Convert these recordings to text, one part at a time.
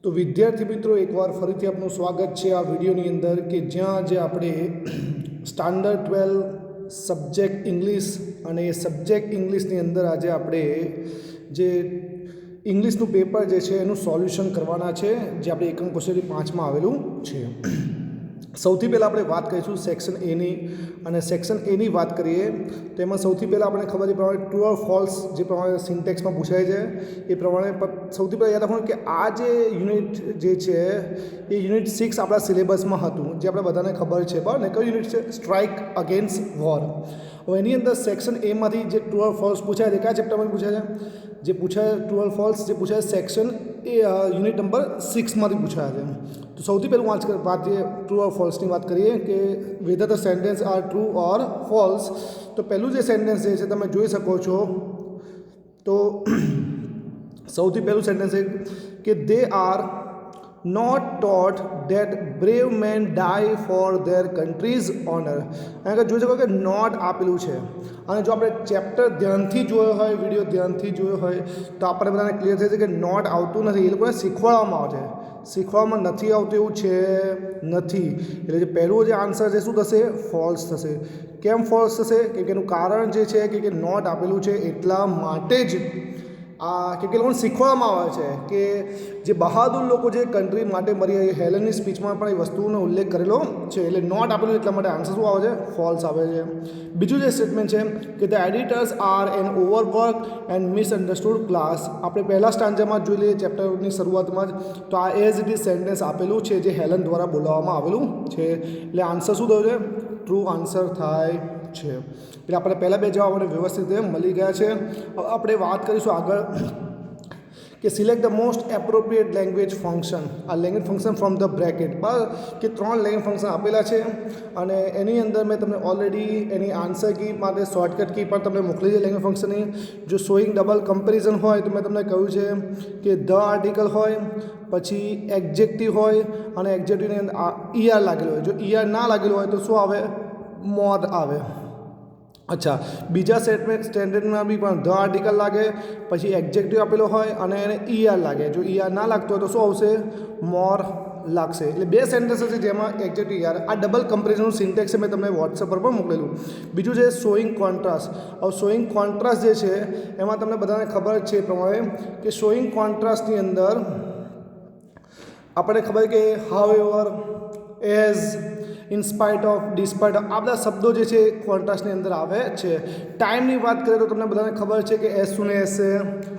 તો વિદ્યાર્થી મિત્રો એકવાર ફરીથી આપનું સ્વાગત છે આ વિડીયોની અંદર કે જ્યાં જે આપણે સ્ટાન્ડર્ડ 12 સબ્જેક્ટ ઇંગ્લિશ અને એ સબ્જેક્ટ ઇંગ્લિશની અંદર આજે આપણે જે ઇંગ્લિશનું પેપર જે છે એનું સોલ્યુશન કરવાના છે જે આપણે એકમ કસોટી 5માં આવેલું છે. સૌથી પહેલાં આપણે વાત કરીશું સેક્શન એની અને સેક્શન એની વાત કરીએ તો એમાં સૌથી પહેલાં આપણે ખબર છે પ્રમાણે ટ્રુ ઓર ફોલ્સ જે પ્રમાણે સિન્ટેક્સમાં પૂછાય છે એ પ્રમાણે સૌથી પહેલાં યાદ રાખવાનું કે આ જે યુનિટ જે છે એ યુનિટ 6 આપણા સિલેબસમાં હતું જે આપણે બધાને ખબર છે બરાબર ને. કયું યુનિટ છે? Strike against war. હવે એની અંદર સેક્શન એમાંથી જે ટ્રુ ઓર ફોલ્સ પૂછાય છે કયા ચેપ્ટરમાં પૂછાય છે? જે પૂછાય ટ્રુ ઓર ફોલ્સ જે પૂછાય સેક્શન એ યુનિટ નંબર 6માંથી પૂછાય છે. તો સૌથી પહેલું વાત જે ટ્રુ ઓર ફોલ્સની વાત કરીએ કે whether the sentence are true or false. તો પહેલું જે સેન્ટેન્સ જે છે તમે જોઈ શકો છો તો સૌથી પહેલું સેન્ટેન્સ છે કે they are not taught that brave men die for their countries honour. કારણ કે જોઈ શકો કે નોટ આપેલું છે અને જો આપણે ચેપ્ટર ધ્યાનથી જોયો હોય વિડીયો ધ્યાનથી જોયો હોય તો આપણે બધાને ક્લિયર થઈ છે કે નોટ આવતું નથી. એ લોકોને શીખવાડવામાં આવે છે, શીખવામાં નથી આવતું એવું છે નથી. એટલે જે પહેલું જે આન્સર છે શું થશે? ફોલ્સ થશે. કેમ ફોલ્સ થશે? કે એનું કારણ જે છે કે નોટ આપેલું છે એટલા માટે જ કે લોકોને શીખવામાં આવે છે કે જે બહાદુર લોકો જે કન્ટ્રી માટે મરી હેલનની સ્પીચમાં પણ એ વસ્તુનો ઉલ્લેખ કરેલો છે. એટલે નોટ આપેલું એટલા માટે આન્સર શું આવે છે? ફોલ્સ આવે છે. બીજું જે સ્ટેટમેન્ટ છે કે the editors are an overwork and misunderstood class. આપણે પહેલા સ્ટાન્જામાં જોઈ લઈએ ચેપ્ટરની શરૂઆતમાં જ તો આ એઝ ઇટ ઇઝ સેન્ટેન્સ આપેલું છે જે હેલન દ્વારા બોલાવવામાં આવેલું છે. એટલે આન્સર શું થયું છે? ટ્રુ આન્સર થાય છે. એટલે આપણે પહેલાં બે જવાબ આપણને વ્યવસ્થિત રીતે મળી ગયા છે. હવે આપણે વાત કરીશું આગળ કે select the most appropriate language function. આ language function from the bracket બરાબર કે 3 લેંગ્વેજ ફંક્શન આપેલા છે અને એની અંદર મેં તમને ઓલરેડી એની આન્સર કી માટે શોર્ટકટ કી પણ તમને મોકલી છે લેંગ્વેજ ફંક્શનની. જો શોઈંગ ડબલ કમ્પેરિઝન હોય તો મેં તમને કહ્યું છે કે ધ આર્ટિકલ હોય પછી એક્જેક્ટિવ હોય અને એક્જેક્ટિવની અંદર ઈઆર લાગેલું હોય. જો ઈઆર ના લાગેલું હોય તો શું આવે? મોર આવે. અચ્છા, બીજા સ્ટેન્ડર્ડમાં બી પણ ધ આર્ટિકલ લાગે પછી એક્જેક્ટિવ આપેલો હોય અને એને ઈઆર લાગે. જો ઈઆર ના લાગતો હોય તો શું આવશે? મોર લાગશે. એટલે બે સેન્ટેન્સ છે જેમાં એક્જેક્ટિવ ઈઆર. આ ડબલ કમ્પેરિઝનનું સિન્ટેક્સ છે મેં તમને વોટ્સએપ પર પણ મોકલેલું. બીજું છે શોઈંગ કોન્ટ્રાસ્ટ. હવે શોઈંગ કોન્ટ્રાસ્ટ જે છે એમાં તમને બધાને ખબર જ છે એ પ્રમાણે કે શોઈંગ કોન્ટ્રાસ્ટની અંદર આપણને ખબર કે however, as, in spite of, despite of આ બધા શબ્દો જે છે કોન્ટ્રાસ્ટની અંદર આવે છે. ટાઈમની વાત કરીએ તો તમને બધાને ખબર છે કે એઝ સુન એઝ છે,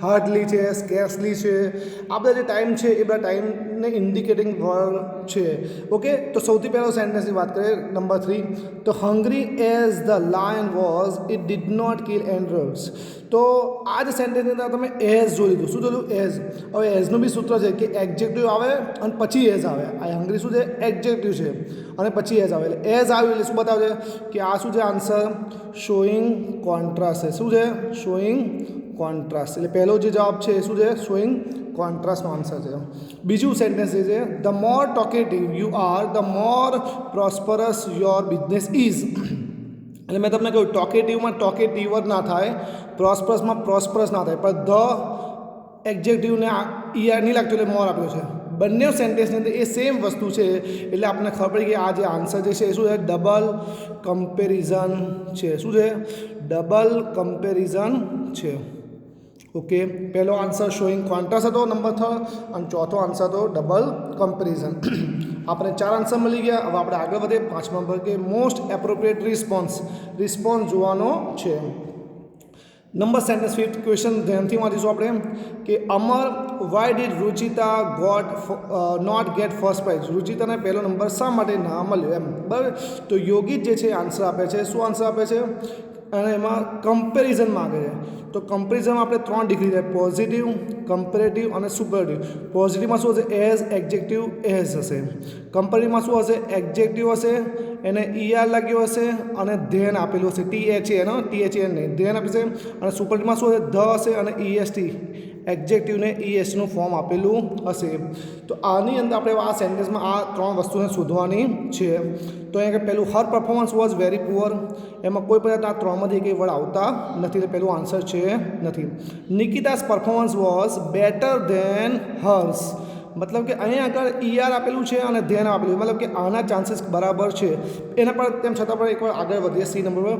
હાર્ડલી છે, સ્કેર્સલી છે. આ બધા જે ટાઈમ છે એ બધા ટાઈમને ઇન્ડિકેટિંગ વર્ડ છે. ઓકે, તો સૌથી પહેલો સેન્ટેન્સની વાત કરીએ નંબર 3 તો hungry as the lion was it did not kill androids. તો આ જ સેન્ટેન્સની અંદર તમે એઝ જોઈ લીધું. શું જોયું? એઝ. હવે એઝનું બી સૂત્ર છે કે એક્જેક્ટિવ આવે અને પછી એઝ આવે. આ હંગ્રી શું છે? એક્જેક્ટિવ છે અને પછી એઝ આવે. એટલે એઝ આવ્યું એટલે શું બતાવે કે આ શું છે આન્સર? શોઈંગ કોન્ટ્રાસ્ટ છે. શું છે? Showing contrast. એટલે પહેલો જે જવાબ છે એ શું છે? શોઈંગ કોન્ટ્રાસ્ટનો આન્સર છે. બીજું સેન્ટેન્સ જે છે the more talkative you are the more prosperous your business is. એટલે મેં તમને કહ્યું ટોકેટિવમાં ટોકેટિવ જ ના થાય, પ્રોસ્પરસમાં પ્રોસ્પરસ ના થાય, પણ ધ એક્જેક્ટિવને ઈઆર નહીં લાગતું એટલે મોર આપ્યો છે. બંને સેન્ટેન્સની અંદર એ સેમ વસ્તુ છે એટલે આપણને ખબર પડી કે આ જે આન્સર જે છે એ શું છે? ડબલ કમ્પેરિઝન છે. શું છે? ડબલ કમ્પેરિઝન છે. ઓકે, પહેલો આન્સર શોઈંગ કોન્ટ્રાસ્ટ હતો નંબર 3 અને ચોથો આન્સર હતો ડબલ કમ્પેરિઝન. આપણે 4 આન્સર મળી ગયા. હવે આપણે આગળ વધીએ 5મા નંબર કે મોસ્ટ એપ્રોપ્રિએટ રિસ્પોન્સ જોવાનો છે. નંબર સેન્ટેન્સ 5th ક્વેશ્ચન ધ્યાનથી વાંચીશું આપણે કે Amar why did Ruchita not get first prize. રુચિતાને પહેલો નંબર શા માટે ના મળ્યો એમ બરાબર. તો યોગિત જે છે આન્સર આપે છે. શું આન્સર આપે છે? અને એમાં કમ્પેરિઝન માગે છે. તો કમ્પેરિઝનમાં આપણે 3 ડિગ્રી છે: પોઝિટિવ, કમ્પેરેટિવ અને સુપરલેટિવ. પોઝિટિવમાં શું હશે? એઝ, એક્જેક્ટિવ, એઝ હશે. કમ્પેરેટિવમાં શું હશે? એક્જેક્ટિવ હશે, એને ઈઆર લાગ્યો હશે અને ધેન આપેલું હશે. THAN નહીં, ધેન આપશે. અને સુપરલેટિવમાં શું હશે? ધ હશે અને EST એક્જેક્ટિવને ESનું ફોર્મ આપેલું હશે. તો આની અંદર આપણે આ સેન્ટેન્સમાં આ 3 વસ્તુને શોધવાની છે. તો અહીંયા કે પહેલું હર પરફોર્મન્સ વોઝ વેરી પુઅર. એમાં કોઈ પણ આ 3માંથી કંઈ વર્ડ આવતા નથી એટલે પહેલું આન્સર છે નથી. Nikita's performance was better than hers. मतलब कि અહીં આગળ ER આપેલું છે અને ધેન આપેલું, मतलब કે આના ચાન્સીસ બરાબર છે. એના પર તેમ છતાં પણ એકવાર આગળ વધીએ. સી નંબર પર,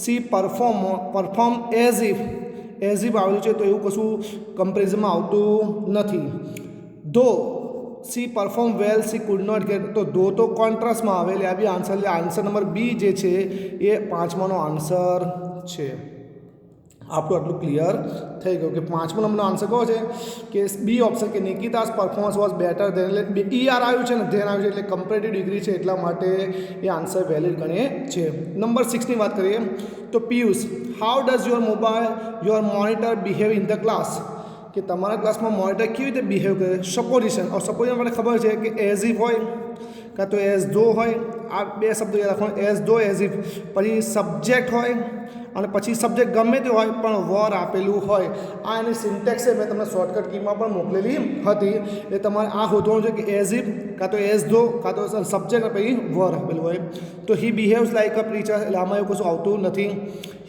સી પરફોર્મ એઝ ઇફ આવેલું છે, તો એવું કશું કમ્પેરિઝનમાં આવતું નથી. Though she perform well she could not get, તો ધો તો કોન્ટ્રાસ્ટમાં આવે, એટલે આ બી આન્સર, એટલે આન્સર નંબર બી જે છે એ 5માનો આન્સર છે. આપણું આટલું ક્લિયર થઈ ગયું કે 5મા નંબરનો આન્સર કયો છે કે બી ઓપ્શન, કે નિકિતાસ પરફોર્મન્સ વોઝ બેટર દેન, એટલે ER આવ્યું છે ને ધેન આવ્યું છે, એટલે કમ્પેરેટિવ ડિગ્રી છે, એટલા માટે એ આન્સર વેલિડ ગણે છે. નંબર 6ની વાત કરીએ તો Piyush, how does your monitor behave in the class, કે તમારા ક્લાસમાં મોનિટર કેવી રીતે બિહેવ કરે. સપોઝિશન મને ખબર છે કે એઝ ઇફ હોય કાં તો એઝ ધો હોય, આ બે શબ્દો યાદ રાખવાનું, એઝ ધો એઝ ઇફ, પછી સબ્જેક્ટ હોય અને પછી સબ્જેક્ટ ગમે તે હોય પણ વર આપેલું હોય. આ એની સિન્ટેક્સ છે, મેં તમને શોર્ટકટ કીમાં પણ મોકલેલી હતી. એટલે તમારે આ શોધવાનું છે કે એઝ ઇફ કાં તો એઝ ધો કાં તો સબ્જેક્ટ પછી વર આપેલું હોય. તો હી બિહેવ્સ લાઇક અ પ્રીચર, એટલે આમાં એવું કશું આવતું નથી.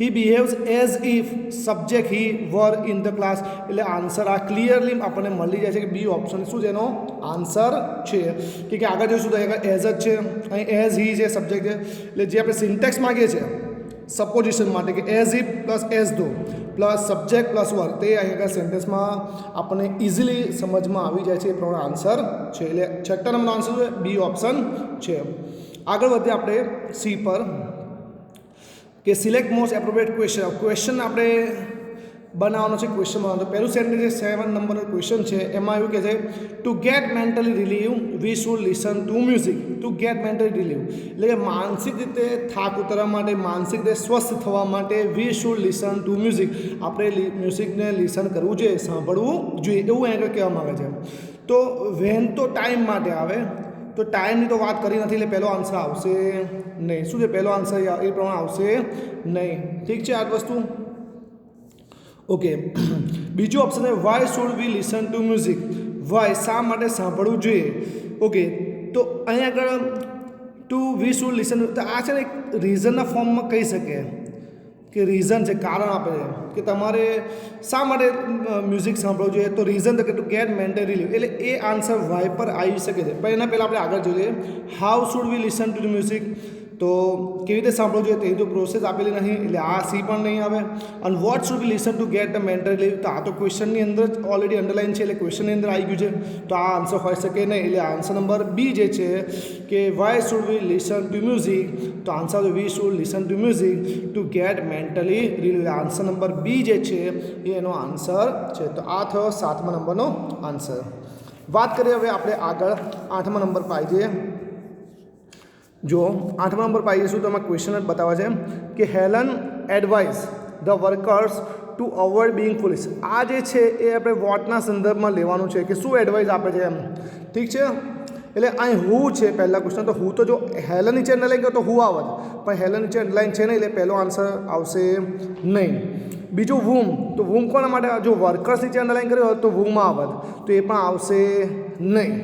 He behaves as if subject he were in the class, એટલે આન્સર આ ક્લિયરલી આપણને મળી જાય છે કે બી ઓપ્શન શું છે એનો આન્સર છે. કે આગળ જોઈશું તો આગળ એઝ જ છે, અહીં એઝ હી છે સબ્જેક્ટ છે, એટલે જે આપણે સિન્ટેક્સ માગીએ છીએ સપોઝિશન માટે કે એઝ ઇફ પ્લસ એઝ ધો પ્લસ સબ્જેક્ટ પ્લસ વર, તે અહીં આગળ સેન્ટેન્સમાં આપણને ઇઝીલી સમજમાં આવી જાય છે, એ પ્રમાણે આન્સર છે. એટલે 6 નંબરનો આન્સર છે બી ઓપ્શન છે. આગળ વધીએ આપણે સી પર, કે સિલેક્ટ મોસ્ટ એપ્રોપ્રિએટ ક્વેશ્ચન આપણે બનાવવાનો છે. ક્વેશ્ચન બનાવવાનો, તો પહેલું સેન્ટેન્સ જે 7 નંબરનો ક્વેશ્ચન છે એમાં એવું કહે છે two get mentally relieve V should listen to music. To get mentally relieve એટલે કે માનસિક રીતે થાક ઉતારવા માટે, માનસિક રીતે સ્વસ્થ થવા માટે વી શુડ લિસન ટુ મ્યુઝિક, આપણે મ્યુઝિકને લિસન કરવું જોઈએ, સાંભળવું જોઈએ, એવું આગળ કહેવામાં આવે છે. તો વેન તો ટાઈમ માટે આવે, તો ટાઈમની તો વાત કરી નથી, એટલે પહેલો આન્સર આવશે નહીં. શું છે પહેલો આન્સર? એ પ્રમાણે આવશે નહીં. ઠીક છે આ વસ્તુ. ઓકે, બીજો ઓપ્શન છે why should we listen to music. Why, શા માટે સાંભળવું જોઈએ. ઓકે, તો અહીંયા આગળ ટુ વી શુડ લિસન, તો આ છે ને એક રીઝનના ફોર્મમાં કહી શકે કે રીઝન છે, કારણ આપે છે કે તમારે શા માટે મ્યુઝિક સાંભળવું જોઈએ. તો રીઝન તો કે ટુ ગેટ મેન્ટલ રિલીફ, એટલે એ આન્સર વાય પર આવી શકે છે. પણ એના પહેલાં આપણે આગળ જોઈએ how should we listen to music, તો કેવી રીતે સાંભળવું જોઈએ તેની તો પ્રોસેસ આપેલી નહીં, એટલે આ સી પણ નહીં આવે. અને what should be listen to get the mental relief, તો આ તો ક્વેશ્ચનની અંદર જ ઓલરેડી અંડરલાઇન છે, એટલે ક્વેશ્ચનની અંદર આવી ગયું છે, તો આ આન્સર હોઈ શકે નહીં. એટલે આન્સર નંબર બી જે છે કે why should we listen to music, તો answer we should listen to music to get mentally relief. Answer number B જે છે એ એનો આન્સર છે. તો આ થયો 7મા નંબરનો આન્સર. વાત કરીએ હવે આપણે આગળ 8મા નંબર પર આવી જઈએ. જો 8મા નંબર પર આવી જઈશું તો એમાં ક્વેશ્ચન જ બતાવે છે કે Helen advise the workers to avoid being foolish. આ જે છે એ આપણે વોટના સંદર્ભમાં લેવાનું છે કે શું એડવાઇસ આપે છે એમ. ઠીક છે, એટલે અહીં હું છે પહેલાં ક્વેશ્ચન, તો હું તો જો હેલન નીચે અંડરલાઈન કર્યો તો હું આવત, પણ હેલન નીચે અંડરલાઈન છે નહીં, એટલે પહેલો આન્સર આવશે નહીં. બીજું વૂમ, તો વૂમ કોના માટે? જો વર્કર્સ નીચે અંડરલાઈન કર્યો હોત તો વૂમ આવત, તો એ પણ આવશે નહીં.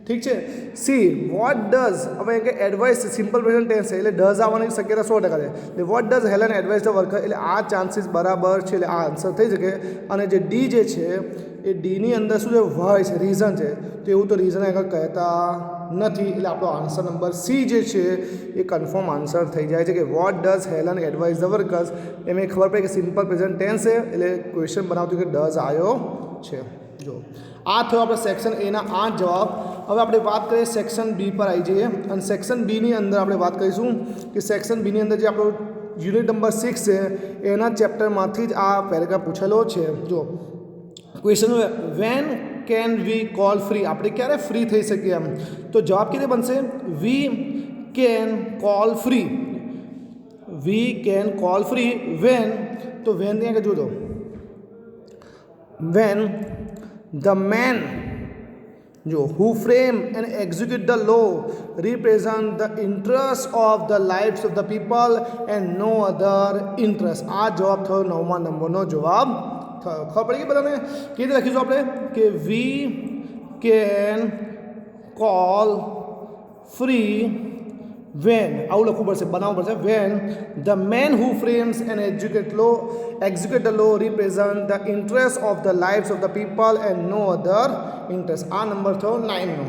ઠીક છે. સી વોટ ડઝ, હવે કે એડવાઇસ સિમ્પલ પ્રેઝન્ટ ટેન્સ છે, એટલે ડઝ આવવાની શક્યતા 100% છે. એટલે what does Helen advice the worker, એટલે આ ચાન્સીસ બરાબર છે, એટલે આ આન્સર થઈ શકે. અને જે ડી જે છે એ ડીની અંદર શું છે? વાય છે, રીઝન છે, તો એવું તો રીઝન આગળ કહેતા નથી, એટલે આપણો આન્સર નંબર સી જે છે એ કન્ફર્મ આન્સર થઈ જાય છે કે what does Helen advice the workers. એમાં ખબર પડે કે સિમ્પલ પ્રેઝન્ટ ટેન્સ છે, એટલે ક્વેશ્ચન બનાવતું કે ડઝ આવ્યો છે. જો આ થયો આપણે સેક્શન એના 8 જવાબ. હવે આપણે વાત કરીએ સેક્શન બી પર આવી જઈએ, અને સેક્શન બીની અંદર આપણે વાત કરીશું કે સેક્શન બીની અંદર જે આપણો યુનિટ નંબર 6 છે એના ચેપ્ટરમાંથી જ આ પેરેગ્રાફ પૂછેલો છે. જો question when can we call free, આપણે ક્યારે ફ્રી થઈ શકીએ એમ. તો જવાબ કેવી રીતે બનશે? We can call free, we can call free when, તો વેન ત્યાં કે જોજો when the man who frame and execute the law represent the interest of the lives of the people and no other interest. આ જવાબ થયો 9મા નંબરનો જવાબ થયો. ખબર પડી ગઈ બધાને? કેવી રીતે લખીશું આપણે કે વી કેન કોલ ફ્રી when આવું લખવું પડશે, બનાવવું પડશે. when the man who frames and execute the law represent the interest of the lives of the people and no other interest. આ નંબર થયો 9 નો.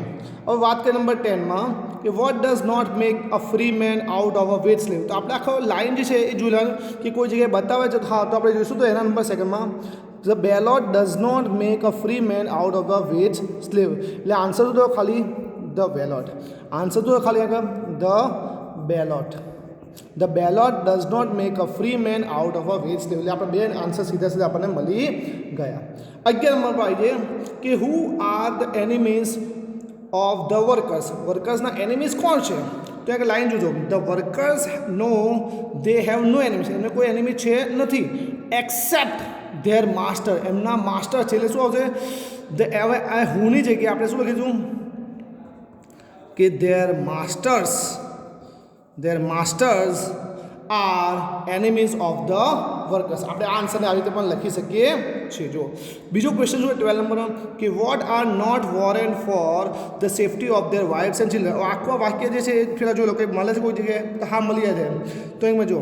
હવે વાત કરીએ નંબર 10 માં કે what does not make a free man out of a wage slave. તો આપણે આખો લાઈન જે છે એ જોઈ લેવાનું કે કોઈ જગ્યાએ બતાવે છે, હા તો આપણે જોઈશું. તો એના નંબર સેકન્ડમાં the ballot does not make a free man out of a wage slave. એટલે આન્સર તો ખાલી the ballot. આન્સર તો ખાલી આગળ the ballot. The ballot does not make a free man out of a wage slave. એટલે આપણે બે answer સીધા સીધા આપણને મળી ગયા. 11 નંબર પર આવી જઈએ કે who are the enemies of the workers. વર્કર્સના એનિમીઝ કોણ છે? તો એક લાઈન જોજો, the workers know they have no enemies. એમને કોઈ એનિમી છે નથી except their master. એમના માસ્ટર છે. એટલે શું આવશે? હવે આ હુની જગ્યાએ આપણે શું લખીશું કે their masters are enemies of the workers. આપણે આ આન્સરને આવી રીતે પણ લખી શકીએ છીએ. જો બીજો ક્વેશ્ચન જોઈએ 12 નંબરનો કે what are not warrant for the safety of their wives and children. આખું વાક્ય જે છે એ પેલા જોઈ લો કે મળે છે કોઈ જગ્યાએ તો હા મળી જાય છે. તો એમાં જો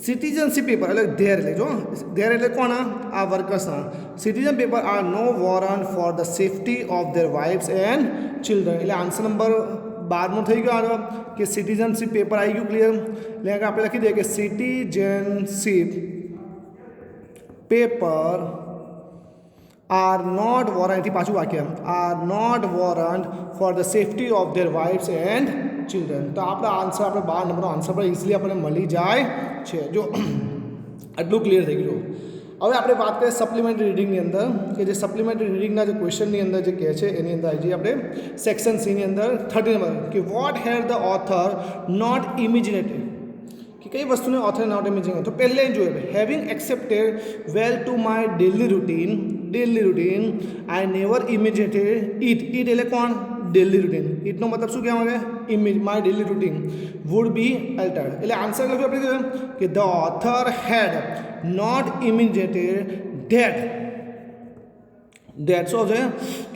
સિટીઝનશીપ પેપર એટલે ધેર એટલે જો ધેર એટલે કોના? આ વર્કર્સના. Citizen paper are no warrant for the safety of their wives and children. એટલે આન્સર નંબર 12 થઈ ગયો આગળ કે સિટીઝનશીપ પેપર આવી ગયું. ક્લિયર? એટલે આપણે લખી દઈએ કે citizenship paper are not warrant, એથી પાછું વાક્ય are not warrant for the safety of their wives and children. તો આપણા આન્સર આપણે 12 નંબરનો આન્સર પર ઇઝીલી આપણને મળી જાય છે. જો આટલું ક્લિયર થઈ ગયું. હવે આપણે વાત કરીએ સપ્લિમેન્ટરી રીડિંગની અંદર કે જે સપ્લિમેન્ટરી રીડિંગના જે ક્વેશ્ચનની અંદર જે કહે છે એની અંદર આવી જઈએ આપણે સેક્શન સીની અંદર 30 નંબર કે what had the author not imaginated. કે કઈ વસ્તુને ઓથર નોટ ઇમેજિનેટેડ. તો પહેલે જોઈએ having accepted well to my daily routine I never imaginated it. એટલે કોણ? Daily routine. ઇટનો મતલબ શું કહેવા માંગે? Image. My daily routine would be altered. એટલે આન્સર લખ્યું આપણે કે the author had not imaginated that શું છે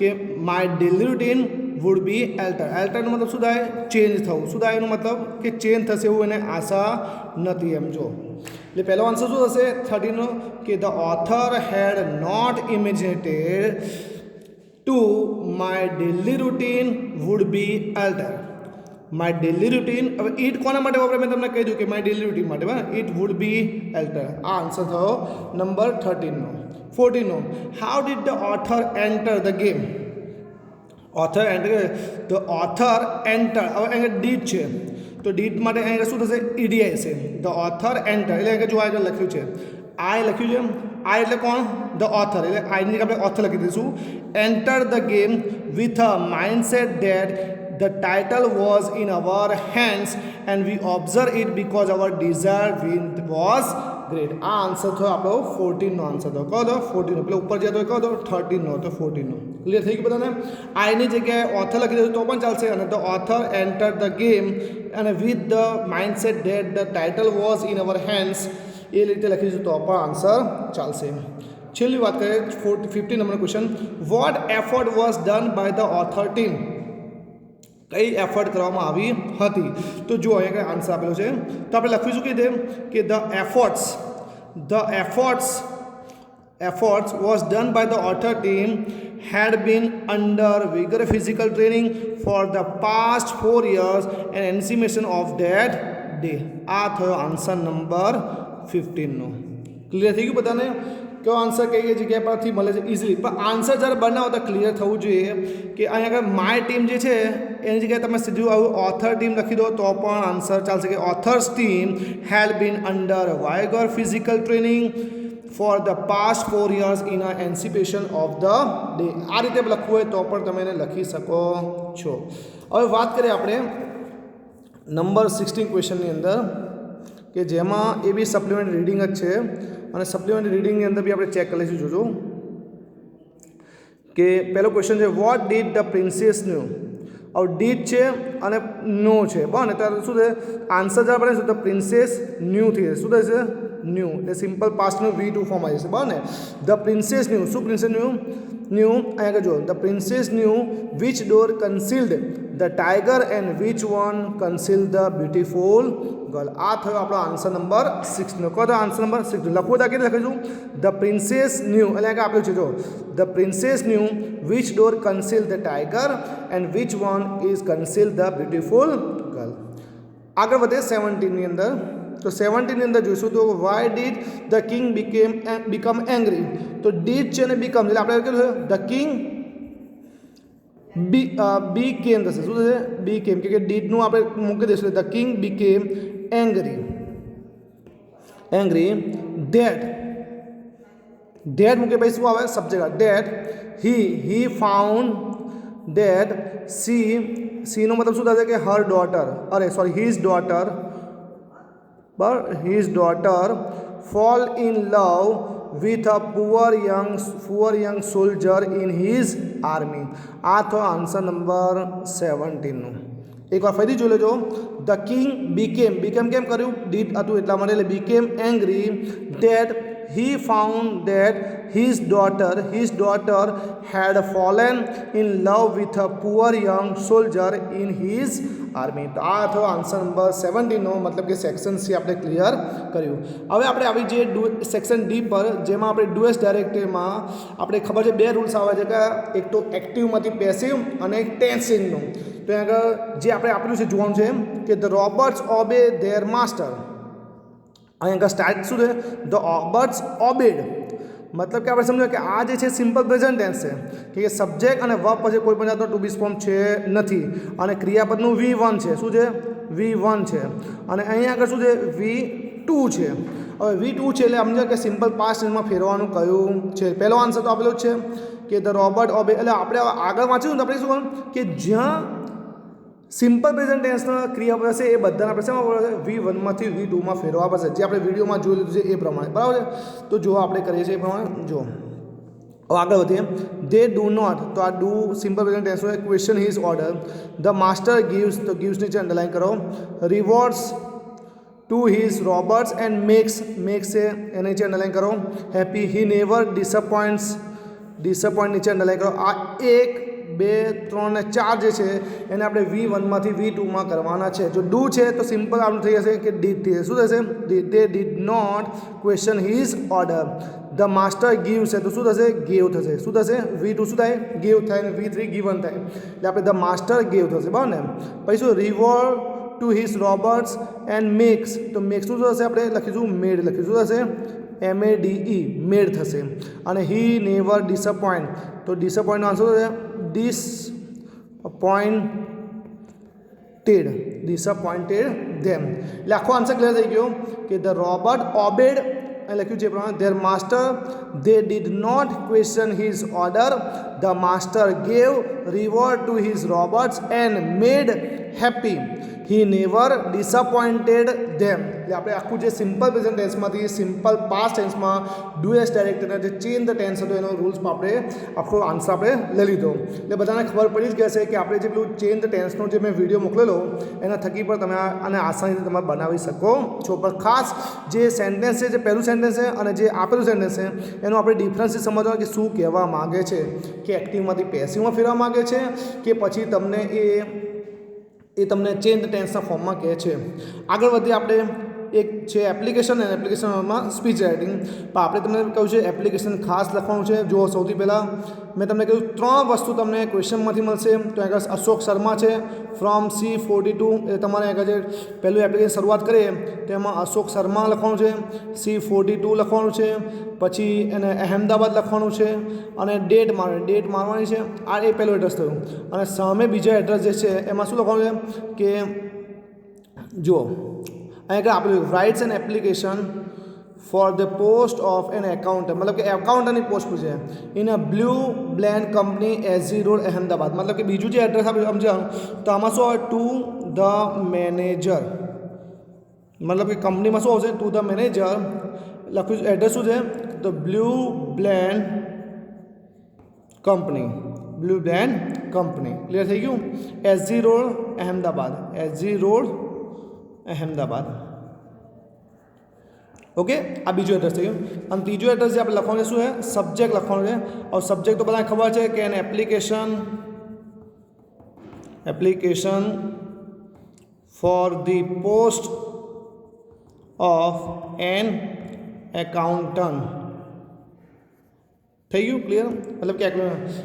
કે my daily routine would be altered. અલ્ટર્ડનો મતલબ શું થાય? ચેન્જ થવું. શું થાય એનો મતલબ? કે ચેન્જ થશે એવું એને આશા નથી એમ. જો એટલે પહેલો આન્સર શું થશે 30 નો કે the author had not imaginated to my daily routine would be altered. My daily routine. હવે ઇટ કોના માટે વપરાય? મેં તમને કહી દઉં કે માય ડેલી રૂટીન માટે. બરાબર? It would be altered. આ આન્સર થયો નંબર 13 નો. 14 નો how did the author enter the game. Author enter હવે અહીંયા ડીડ છે તો ડીડ માટે અહીંયા શું થશે? ઈડીઆઈ છે. ધ ઓથર એન્ટર એટલે અહીંયા જો આગળ લખ્યું છે આઈ લખ્યું છે. આઈ એટલે કોણ? The author. એટલે આઈની આપણે ઓથર લખી દઈશું. Enter the game with a mindset that the title was in our hands and we observed it because our desire was great. આ આન્સર થયો આપણો 14 નો આન્સર થયો. કહો તો 14 નો. પેલો ઉપર જાય તો કહો તો 13 નો. તો 14 નો ક્લિયર થઈ ગયું બધાને? આઈની જગ્યાએ ઓથર લખી દીધું તો પણ ચાલશે અને the author enter the game અને with the mindset that the title was in our hands એ રીતે લખી દીધું તો પણ આન્સર ચાલશે. છેલ્લી વાત કરીએ 15 નંબરનો question what effort was done by the author team. કઈ એફર્ટ કરવામાં આવી હતી? તો જો અહીંયા કંઈ આન્સર આપેલો છે તો આપણે લખીશું કે the efforts was done by the author team had been under vigorous physical training for the past 4 years and anticipation of that day. આ થયો આન્સર નંબર 15 નો. ક્લિયર થઈ ગયું બધાને? કયો આન્સર કઈ જગ્યા પરથી મળે છે ઇઝીલી? પણ આન્સર જ્યારે બનાવો તો ક્લિયર થવું જોઈએ કે અહીંયા આગળ માય ટીમ જે છે એની જગ્યાએ તમે સીધું આવું ઓથર ટીમ લખી દો તો પણ આન્સર ચાલશે કે authors team had been under vigour physical training for the past 4 years in a anticipation of the day. આ રીતે લખવું હોય તો પણ તમે એને લખી શકો છો. હવે વાત કરીએ આપણે નંબર 16 ક્વેશ્ચનની અંદર કે જેમાં એ બી સપ્લિમેન્ટરી રીડિંગ જ છે અને સપ્લિમેન્ટરી રીડિંગની અંદર બી આપણે ચેક કરી લઈશું. જોજો કે પહેલો ક્વેશ્ચન છે what did the princess new. હવે ડીડ છે અને નો છે બરાબર ને? ત્યારે શું છે આન્સર જ્યારે બને તો પ્રિન્સેસ ન્યૂ થઈ જશે. શું થશે? ન્યૂ. એટલે સિમ્પલ પાસ્ટનું V2 ફોર્મ આવી જશે બરાબર ને? The princess knew. શું પ્રિન્સેસ ન્યૂ? ન્યૂ અહીંયા જો the princess knew which door concealed the tiger and which one concealed the beautiful girl. આ થયો આપણો આન્સર નંબર 6 નો. કયો આન્સર નંબર 6 લખવું તો કેવી લખીશું? ધ પ્રિન્સેસ ન્યૂ એટલે કે આપ્યું છે જો the princess knew which door concealed the tiger and which one is concealed the beautiful girl. આગળ વધે 17 ની અંદર. તો 17 ની અંદર જોઈશું તો why did the king become angry. તો ડીડ છે અને બીકમ એટલે આપણે કીધું ધ કિંગ બી કેમ થશે. શું થશે? બી કેમ કે ડીડનું આપણે મૂકી દઈશું the king became angry that મૂકે પછી શું આવે? Subject. That he found that સીનો મતલબ શું થશે કે her daughter his daughter fall in love with a poor young soldier in his army. આ તો આન્સર નંબર 17 નું. એકવાર ફરીથી જોઈ લેજો. ધ કિંગ બીકેમ કેમ કર્યું? ડીડ હતું એટલા માટે એટલે became angry that he found that his daughter had fallen in love with a poor young soldier in his army. તો આ થયો આન્સર નંબર 17 નો. મતલબ કે સેક્શન સી આપણે ક્લિયર કર્યું. હવે આપણે આવી જે સેક્શન ડી પર જેમાં આપણે ડુએસ ડાયરેક્ટિવમાં આપણે ખબર છે 2 રૂલ્સ આવે છે કે એક તો એક્ટિવમાંથી પેસિવ અને એક ટેન્સિવનું. તો આગળ જે આપણે આપેલું છે જોવાનું છે કે the Roberts obey there master. અહીંયા સ્ટાર્ટ શું છે? ધ રોબર્ટ્સ ઓબેડ મતલબ કે આપણે સમજો કે આ જે છે સિમ્પલ પ્રેઝન્ટ ટેન્સ છે કે સબ્જેક્ટ અને વર્બ પછી કોઈ પણ જાતનો ટુ બી ફોર્મ છે નથી અને ક્રિયાપદનું V1 છે. શું છે? V1 છે. અને અહીંયા આગળ શું છે? V2 છે. હવે V2 છે એટલે સમજો કે સિમ્પલ પાસ્ટ ટેન્સમાં ફેરવાનું કયું છે? પહેલો આન્સર તો આપેલો જ છે કે ધ રોબર્ટ ઓબે. એટલે આપણે આગળ વાંચ્યું તો આપણે શું કહ્યું કે જ્યાં સિમ્પલ પ્રેઝન્ટ ટેન્સના ક્રિયાપદ હશે એ બધાને આપણે શેમાં V1 માંથી V2 માં ફેરવવા પડશે, જે આપણે વિડીયોમાં જોઈ લીધું છે એ પ્રમાણે. બરાબર છે? તો જો આપણે કરીએ છીએ એ પ્રમાણે જો આગળ વધીએ. They do not. તો આ ડુ સિમ્પલ પ્રેઝન્ટ ટેન્સ હોય. Question his order. The master gives. તો ગિવ્સ નીચે અંડરલાઇન કરો. Rewards to his Roberts and makes છે એને નીચે અંડરલાઇન કરો. હેપી. હી નેવર ડિસઅપોઇન્ટ્સ નીચે અંડરલાઇન કરો. આ 1 2 3 અને 4 જે છે એને આપણે V1 માંથી V2 માં કરવાના છે. જો ડુ છે તો સિમ્પલ આપણું થઈ જશે કે ડીડ થઈ જશે. શું થશે? They did not question his order. The master give છે તો શું થશે? ગેવ થશે. શું થશે? V2 શું થાય? ગેવ થાય અને V3 ગિવન થાય એટલે આપણે ધ માસ્ટર ગેવ થશે. બરાબર ને? પછી શું? Reward to his Roberts and makes. તો મેક્સ શું થશે? આપણે લખીશું મેડ લખીશું. શું થશે? MADE મેડ થશે. અને હી નેવર ડિસઅપોઇન્ટ. તો ડિસઅપોઇન્ટનો આન્સર શું થશે? Disappointed them. એટલે આખો આન્સર ક્લિયર થઈ ગયો કે ધ રોબર્ટ ઓબેડ લખ્યું છે એ પ્રમાણે their master. They did not question his order. The master gave reward to his Roberts and made happy. He never disappointed them. એટલે આપણે આખું જે સિમ્પલ પ્રેઝન્ટ ટેન્સમાંથી સિમ્પલ પાસ્ટ ટેન્સમાં ડુએસ ડાયરેક્ટરના જે ચેન્જ ધ ટેન્સ હતો એનો રૂલ્સમાં આપણે આખો આન્સર આપણે લઈ લીધો. એટલે બધાને ખબર પડી જ ગયા છે કે આપણે જે પેલું ચેન્જ ધ ટેન્સનો જે મેં વિડીયો મોકલેલો એના થકી પણ તમે આને આસાનીથી તમે બનાવી શકો છો. પણ ખાસ જે સેન્ટેન્સ છે, જે પહેલું સેન્ટેન્સ છે અને જે આપેલું સેન્ટેન્સ છે એનો આપણે ડિફરન્સ સમજવાનું કે શું કહેવા માગે છે, કે એક્ટિવમાંથી પેસિવમાં ફેરવા માગે છે કે પછી તમને એ તમને ચેન્જ ટેન્સના ફોર્મમાં કહે છે. આગળ વધીએ આપણે. એક છે એપ્લિકેશન અને એપ્લિકેશનમાં સ્પીચ રાઇટિંગ. પણ આપણે તમને કહ્યું છે એપ્લિકેશન ખાસ લખવાનું છે. જો સૌથી પહેલાં મેં તમને કહ્યું 3 વસ્તુ તમને ક્વેશ્ચનમાંથી મળશે. તો આગળ અશોક શર્મા છે ફ્રોમ C42. એ તમારે આગળ જે પહેલું એપ્લિકેશન શરૂઆત કરીએ તેમાં અશોક શર્મા લખવાનું છે, C42 લખવાનું છે, પછી એને અહેમદાબાદ લખવાનું છે અને ડેટ મારવાની છે. આ એ પહેલું એડ્રેસ થયું. અને સામે બીજા એડ્રેસ જે છે એમાં શું લખવાનું છે કે જુઓ અહીંયા આપેલું writes an application for the post of an account. મતલબ કે એકાઉન્ટની પોસ્ટ પૂછે in a blue blend company SG road Ahmedabad. મતલબ કે બીજું જે એડ્રેસ આપણે સમજાવું તો આમાં શું આવે? To the manager. મતલબ કે કંપનીમાં શું આવશે? ટુ ધ મેનેજર લખ્યું. એડ્રેસ શું છે? તો બ્લુ બ્લેન્ડ કંપની. ક્લિયર થઈ ગયું? SG road Ahmedabad. ઓકે, આ બીજું એડ્રેસ થઈ ગયું. અને ત્રીજું એડ્રેસ જે આપણે લખવાનું છે શું છે? સબ્જેક્ટ લખવાનું છે. હવે સબ્જેક્ટ તો બધાને ખબર છે કે an application for the post of an accountant. થઈ ગયું ક્લિયર? મતલબ કે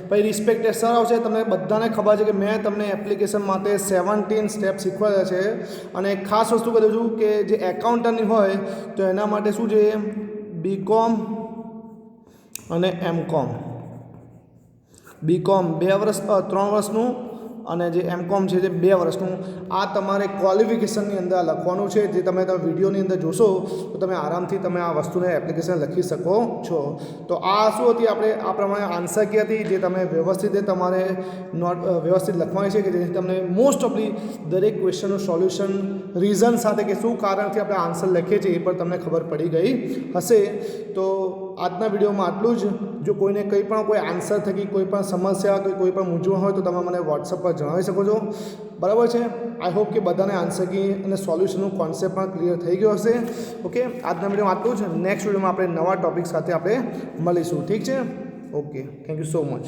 પછી રિસ્પેક્ટેડ સર આવશે. તમને બધાને ખબર છે કે મેં તમને એપ્લિકેશન માટે 17 સ્ટેપ શીખવાડ્યા છે. અને એક ખાસ વસ્તુ કરું છું કે જે એકાઉન્ટન્ટની હોય તો એના માટે શું છે? BCom અને MCom. BCom 2 વર્ષ 3 વર્ષનું અને જે MCom છે જે 2 વર્ષનું. આ તમારે ક્વોલિફિકેશનની અંદર લખવાનું છે. જે તમે વિડીયોની અંદર જોશો તો તમે આરામથી તમે આ વસ્તુને એપ્લિકેશન લખી શકો છો. તો આ શું હતી? આપણે આ પ્રમાણે આન્સર કી હતી જે તમે વ્યવસ્થિત તમારે વ્યવસ્થિત લખવાની છે કે જેથી તમને મોસ્ટ ઓફલી દરેક ક્વેશ્ચનનું સોલ્યુશન રીઝન સાથે કે શું કારણથી આપણે આન્સર લખીએ છીએ એ પણ તમને ખબર પડી ગઈ હશે. તો આજના વિડીયોમાં આટલું જ. જો કોઈને કંઈ પણ કોઈ આન્સર થકી કોઈ પણ સમસ્યા કે કોઈ પણ મૂંઝવણ હોય તો તમે મને વોટ્સઅપ પર જણાવી શકો છો. બરાબર છે? આઈ હોપ કે બધાને આન્સર કી અને સોલ્યુશનનું કોન્સેપ્ટ પણ ક્લિયર થઈ ગયો હશે. ઓકે, આજના વિડીયોમાં આટલું જ. નેક્સ્ટ વિડીયોમાં આપણે નવા ટોપિક સાથે આપણે મળીશું. ઠીક છે? Okay, thank you so much.